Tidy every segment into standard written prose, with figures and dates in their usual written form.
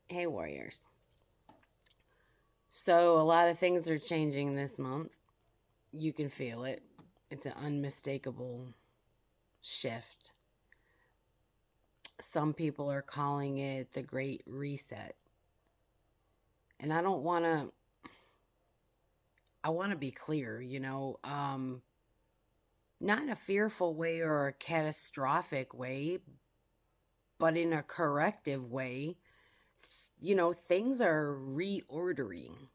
Hey, Warriors. So, a lot of things are changing this month. You can feel it. It's an unmistakable shift. Some people are calling it the Great Reset. And I don't want to, I want to be clear, not in a fearful way or a catastrophic way, but in a corrective way. Things are reordering.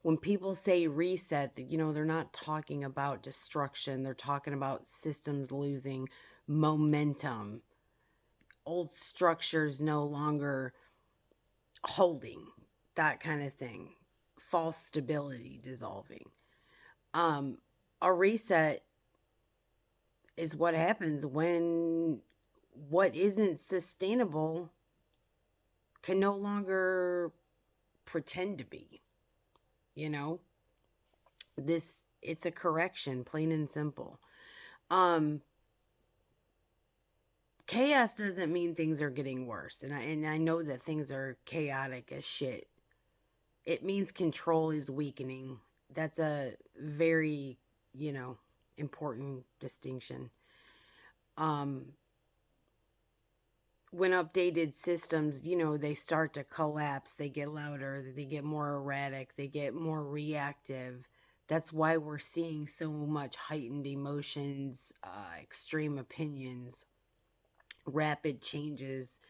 When people say reset, they're not talking about destruction. They're talking about systems losing momentum, old structures no longer holding, that kind of thing, false stability dissolving. Um, a reset is what happens when what isn't sustainable can no longer pretend to be, you know? This it's a correction, plain and simple. Um Chaos doesn't mean things are getting worse. And I know that things are chaotic as shit. It means control is weakening. That's a very, you know, important distinction. Um when updated systems, they start to collapse, they get louder, they get more erratic, they get more reactive. That's why we're seeing so much heightened emotions, extreme opinions, rapid changes.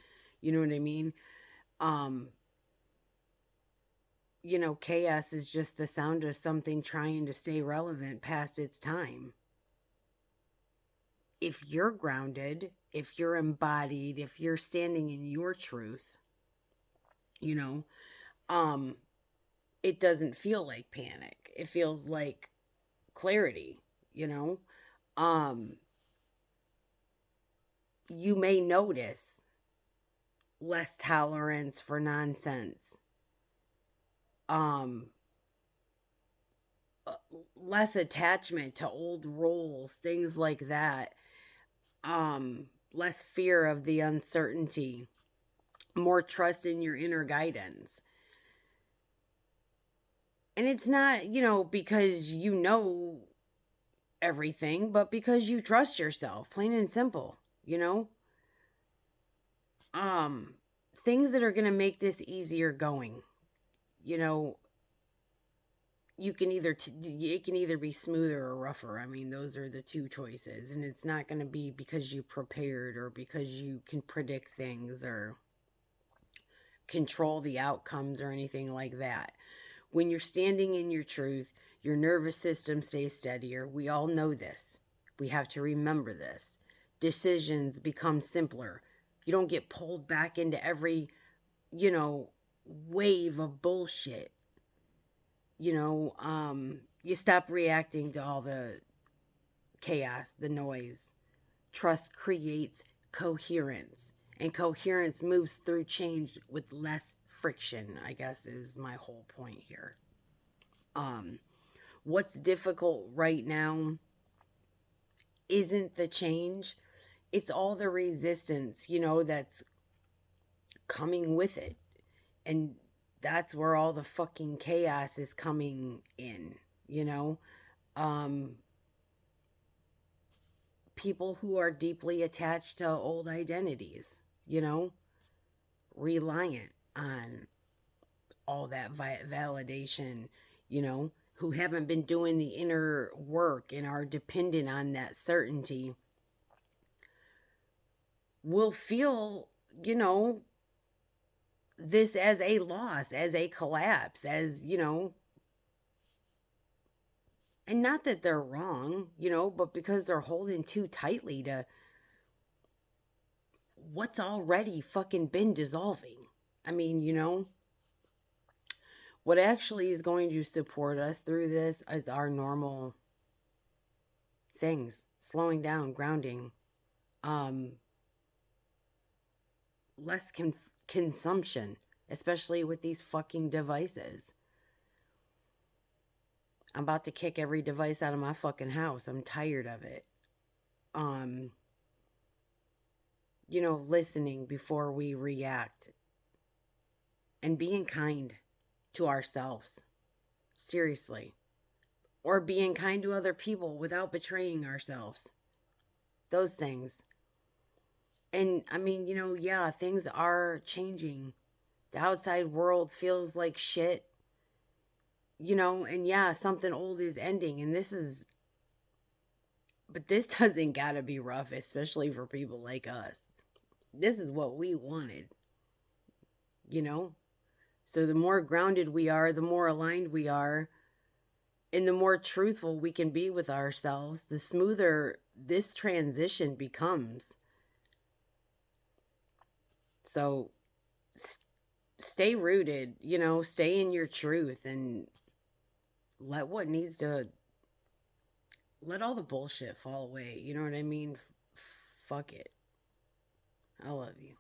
You know what I mean? Um, Chaos is just the sound of something trying to stay relevant past its time. If you're grounded, if you're embodied, if you're standing in your truth, you know, um, it doesn't feel like panic. It feels like clarity, you know? Um, you may notice less tolerance for nonsense. Um, uh, Less attachment to old roles, things like that. Less fear of the uncertainty, more trust in your inner guidance. And it's not, because everything, but because you trust yourself, plain and simple, you know? Um Things that are going to make this easier going. You know, you can it can either be smoother or rougher. I mean, those are the two choices, and it's not going to be because you prepared or because you can predict things or control the outcomes or anything like that. When you're standing in your truth, your nervous system stays steadier. We all know this. We have to remember this. Decisions become simpler. You don't get pulled back into every, you know, wave of bullshit. You stop reacting to all the chaos, the noise. Trust creates coherence, and coherence moves through change with less friction, I guess is my whole point here. Um, what's difficult right now isn't the change, it's all the resistance, that's coming with it. And that's where all the fucking chaos is coming in, you know? Um, People who are deeply attached to old identities, reliant on all that validation, who haven't been doing the inner work and are dependent on that certainty, will feel, you know, this as a loss, as a collapse, as, and not that they're wrong, but because they're holding too tightly to what's already fucking been dissolving. I mean, what actually is going to support us through this is our normal things, slowing down, grounding, um, less consumption, especially with these fucking devices. I'm about to kick every device out of my fucking house. I'm tired of it. Listening before we react, and being kind to ourselves. Seriously. Or being kind to other people without betraying ourselves. Those things. And I mean, yeah, things are changing. The outside world feels like shit, and yeah, something old is ending. But this doesn't gotta be rough, especially for people like us. This is what we wanted, you know? So the more grounded we are, the more aligned we are, and the more truthful we can be with ourselves, the smoother this transition becomes. So stay rooted, stay in your truth and let what needs to let all the bullshit fall away. You know what I mean? Fuck it. I love you.